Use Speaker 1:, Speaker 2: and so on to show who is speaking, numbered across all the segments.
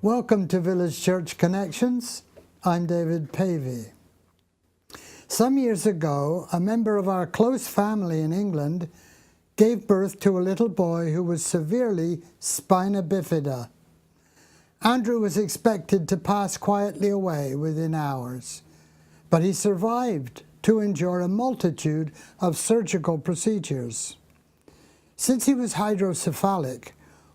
Speaker 1: Welcome to Village Church Connections. I'm David Pavey. Some years ago, a member of our close family in England gave birth to a little boy who was severely spina bifida. Andrew was expected to pass quietly away within hours, but he survived to endure a multitude of surgical procedures. Since he was hydrocephalic,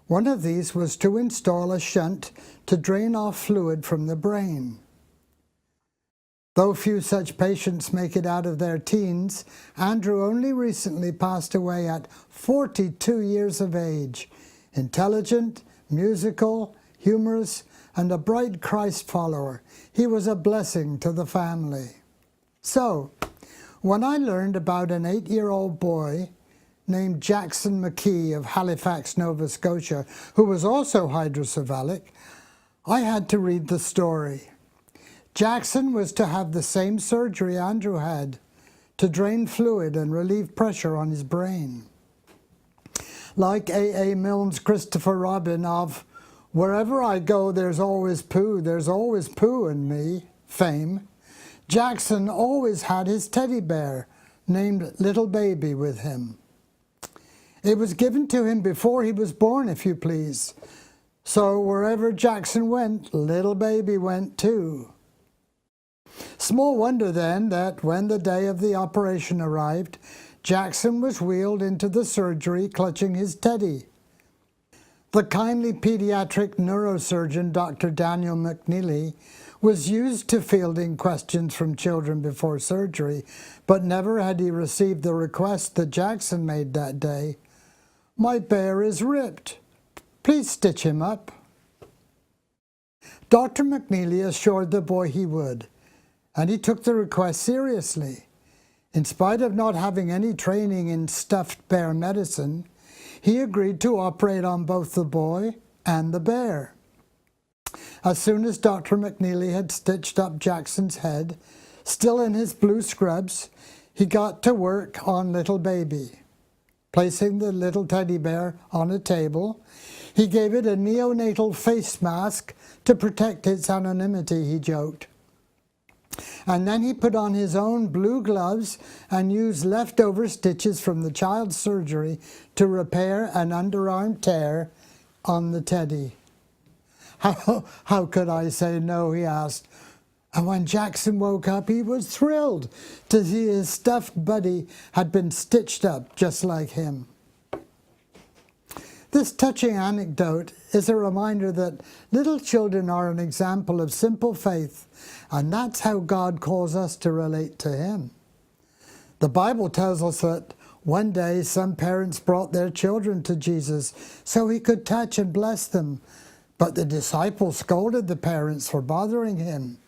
Speaker 1: one of these was to install a shunt to drain off fluid from the brain. Though few such patients make it out of their teens, Andrew only recently passed away at 42 years of age. Intelligent, musical, humorous, and a bright Christ follower, he was a blessing to the family. So, when I learned about an 8-year-old boy named Jackson McKee of Halifax, Nova Scotia, who was also hydrocephalic, I had to read the story. Jackson was to have the same surgery Andrew had, to drain fluid and relieve pressure on his brain. Like A.A. Milne's Christopher Robin of "Wherever I go there's always poo in me" fame, Jackson always had his teddy bear named Little Baby with him. It was given to him before he was born, if you please. So wherever Jackson went, Little Baby went too. Small wonder then that when the day of the operation arrived, Jackson was wheeled into the surgery clutching his teddy. The kindly pediatric neurosurgeon, Dr. Daniel McNeely, was used to fielding questions from children before surgery, but never had he received the request that Jackson made that day. "My bear is ripped. Please stitch him up." Dr. McNeely assured the boy he would, and he took the request seriously. In spite of not having any training in stuffed bear medicine, he agreed to operate on both the boy and the bear. As soon as Dr. McNeely had stitched up Jackson's head, still in his blue scrubs, he got to work on Little Baby. Placing the little teddy bear on a table, he gave it a neonatal face mask to protect its anonymity, he joked. And then he put on his own blue gloves and used leftover stitches from the child's surgery to repair an underarm tear on the teddy. How could I say no, he asked. And when Jackson woke up, he was thrilled to see his stuffed buddy had been stitched up just like him. This touching anecdote is a reminder that little children are an example of simple faith, and that's how God calls us to relate to Him. The Bible tells us that one day some parents brought their children to Jesus so He could touch and bless them, but the disciples scolded the parents for bothering Him.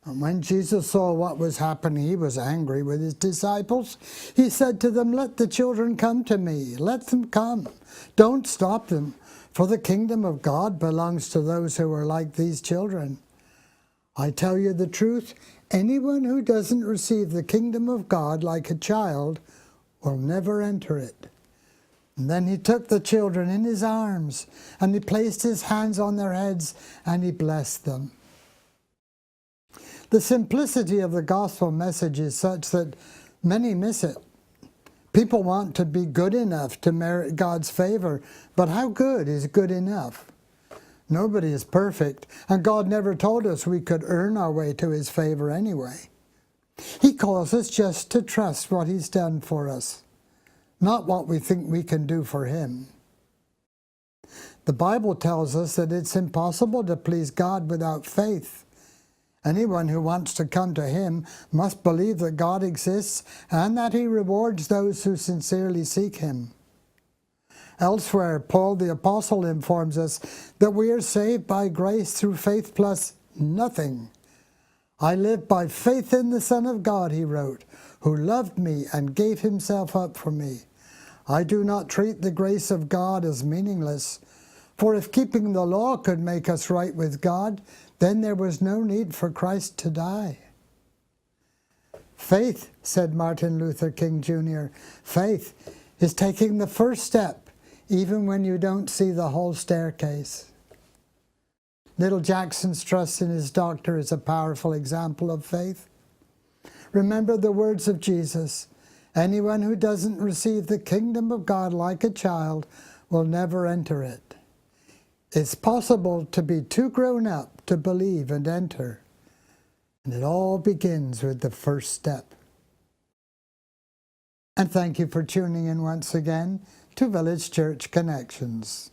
Speaker 1: And when Jesus saw what was happening, He was angry with His disciples. He said to them, "Let the children come to me. Let them come. Don't stop them, for the kingdom of God belongs to those who are like these children. I tell you the truth, anyone who doesn't receive the kingdom of God like a child will never enter it." And then He took the children in His arms, and He placed His hands on their heads, and He blessed them. The simplicity of the gospel message is such that many miss it. People want to be good enough to merit God's favor, but how good is good enough? Nobody is perfect, and God never told us we could earn our way to His favor anyway. He calls us just to trust what He's done for us, not what we think we can do for Him. The Bible tells us that it's impossible to please God without faith. Anyone who wants to come to Him must believe that God exists and that He rewards those who sincerely seek Him. Elsewhere, Paul the Apostle informs us that we are saved by grace through faith plus nothing. "I live by faith in the Son of God," he wrote, "who loved me and gave Himself up for me. I do not treat the grace of God as meaningless, for if keeping the law could make us right with God, then there was no need for Christ to die." Faith, said Martin Luther King Jr., faith is taking the first step even when you don't see the whole staircase. Little Jackson's trust in his doctor is a powerful example of faith. Remember the words of Jesus, anyone who doesn't receive the kingdom of God like a child will never enter it. It's possible to be too grown up to believe and enter. And it all begins with the first step. And thank you for tuning in once again to Village Church Connections.